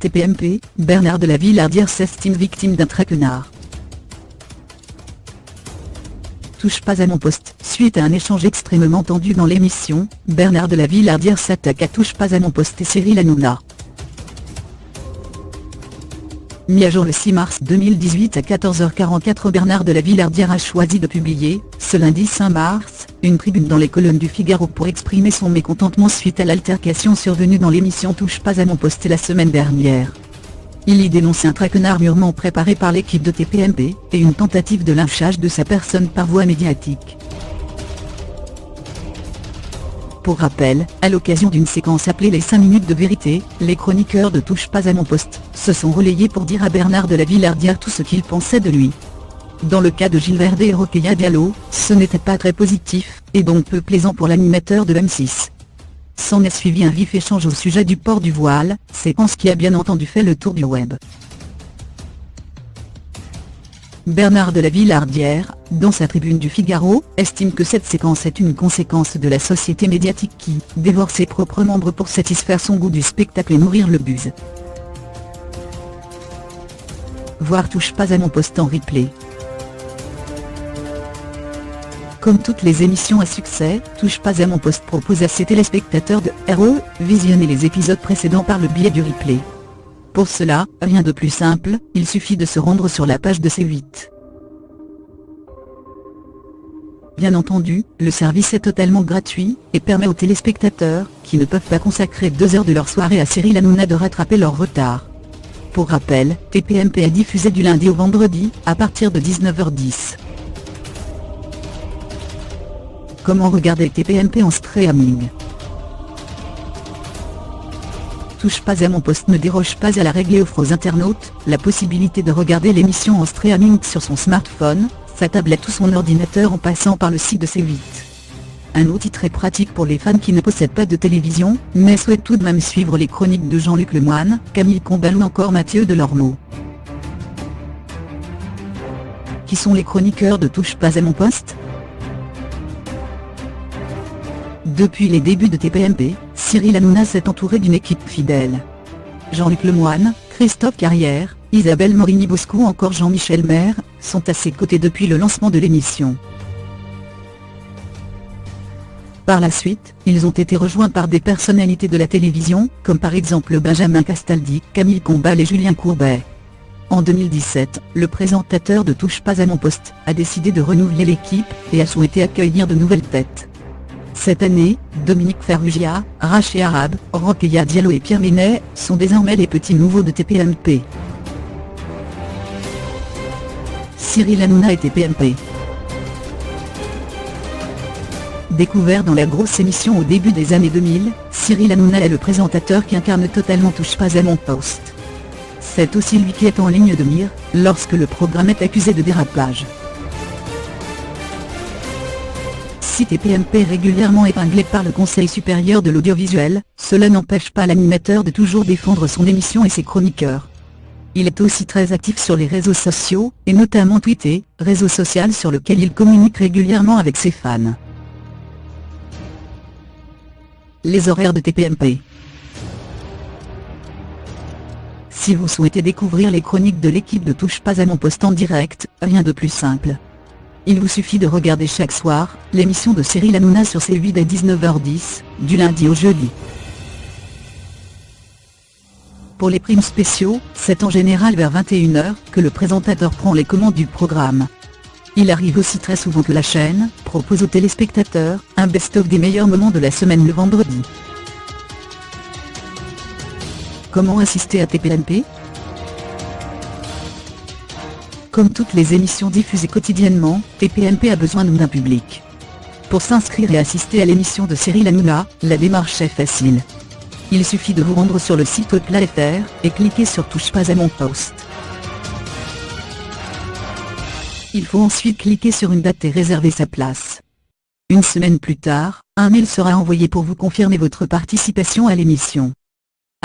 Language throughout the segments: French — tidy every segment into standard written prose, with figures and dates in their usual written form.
TPMP, Bernard de la Villardière s'estime victime d'un traquenard. Touche pas à mon poste. Suite à un échange extrêmement tendu dans l'émission, Bernard de la Villardière s'attaque à Touche pas à mon poste et Cyril Hanouna. Mis à jour le 6 mars 2018 à 14h44, Bernard de la Villardière a choisi de publier, ce lundi 5 mars, une tribune dans les colonnes du Figaro pour exprimer son mécontentement suite à l'altercation survenue dans l'émission Touche pas à mon poste la semaine dernière. Il y dénonce un traquenard mûrement préparé par l'équipe de TPMP, et une tentative de lynchage de sa personne par voie médiatique. Pour rappel, à l'occasion d'une séquence appelée les 5 minutes de vérité, les chroniqueurs de Touche pas à mon poste se sont relayés pour dire à Bernard de la Villardière tout ce qu'ils pensaient de lui. Dans le cas de Gilles Verdé et Rokhaya Diallo, ce n'était pas très positif, et donc peu plaisant pour l'animateur de M6. S'en est suivi un vif échange au sujet du port du voile, séquence qui a bien entendu fait le tour du web. Bernard de la Villardière, dans sa tribune du Figaro, estime que cette séquence est une conséquence de la société médiatique qui dévore ses propres membres pour satisfaire son goût du spectacle et nourrir le buzz. Voir Touche pas à mon poste en replay. Comme toutes les émissions à succès, Touche pas à mon poste propose à ses téléspectateurs de visionner les épisodes précédents par le biais du replay. Pour cela, rien de plus simple, il suffit de se rendre sur la page de C8. Bien entendu, le service est totalement gratuit, et permet aux téléspectateurs, qui ne peuvent pas consacrer 2 heures de leur soirée à Cyril Hanouna, de rattraper leur retard. Pour rappel, TPMP est diffusé du lundi au vendredi, à partir de 19h10. Comment regarder TPMP en streaming? Touche pas à mon poste ne déroge pas à la règle et offre aux internautes la possibilité de regarder l'émission en streaming sur son smartphone, sa tablette ou son ordinateur en passant par le site de C8. Un outil très pratique pour les fans qui ne possèdent pas de télévision, mais souhaitent tout de même suivre les chroniques de Jean-Luc Lemoyne, Camille Combal ou encore Mathieu Delormeau. Qui sont les chroniqueurs de Touche pas à mon poste? Depuis les débuts de TPMP, Cyril Hanouna s'est entouré d'une équipe fidèle. Jean-Luc Lemoyne, Christophe Carrière, Isabelle Morini-Bosco ou encore Jean-Michel Maire, sont à ses côtés depuis le lancement de l'émission. Par la suite, ils ont été rejoints par des personnalités de la télévision, comme par exemple Benjamin Castaldi, Camille Combal et Julien Courbet. En 2017, le présentateur de Touche pas à mon poste a décidé de renouveler l'équipe, et a souhaité accueillir de nouvelles têtes. Cette année, Dominique Farrugia, Rachid Arabe, Rokhaya Diallo et Pierre Ménet sont désormais les petits nouveaux de TPMP. Cyril Hanouna et TPMP. Découvert dans la grosse émission au début des années 2000, Cyril Hanouna est le présentateur qui incarne totalement Touche pas à mon poste. C'est aussi lui qui est en ligne de mire, lorsque le programme est accusé de dérapage. Si TPMP est régulièrement épinglé par le Conseil supérieur de l'audiovisuel, cela n'empêche pas l'animateur de toujours défendre son émission et ses chroniqueurs. Il est aussi très actif sur les réseaux sociaux, et notamment Twitter, réseau social sur lequel il communique régulièrement avec ses fans. Les horaires de TPMP. Si vous souhaitez découvrir les chroniques de l'équipe de Touche pas à mon poste en direct, rien de plus simple. Il vous suffit de regarder chaque soir l'émission de Cyril Hanouna sur C8 à 19h10, du lundi au jeudi. Pour les primes spéciaux, c'est en général vers 21h que le présentateur prend les commandes du programme. Il arrive aussi très souvent que la chaîne propose aux téléspectateurs un best-of des meilleurs moments de la semaine le vendredi. Comment assister à TPMP? Comme toutes les émissions diffusées quotidiennement, TPMP a besoin d'un public. Pour s'inscrire et assister à l'émission de Cyril Hanouna, la démarche est facile. Il suffit de vous rendre sur le site haute.fr et cliquer sur Touche pas à mon poste. Il faut ensuite cliquer sur une date et réserver sa place. Une semaine plus tard, un mail sera envoyé pour vous confirmer votre participation à l'émission.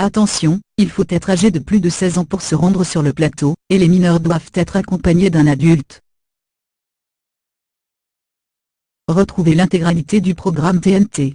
Attention, il faut être âgé de plus de 16 ans pour se rendre sur le plateau, et les mineurs doivent être accompagnés d'un adulte. Retrouvez l'intégralité du programme TNT.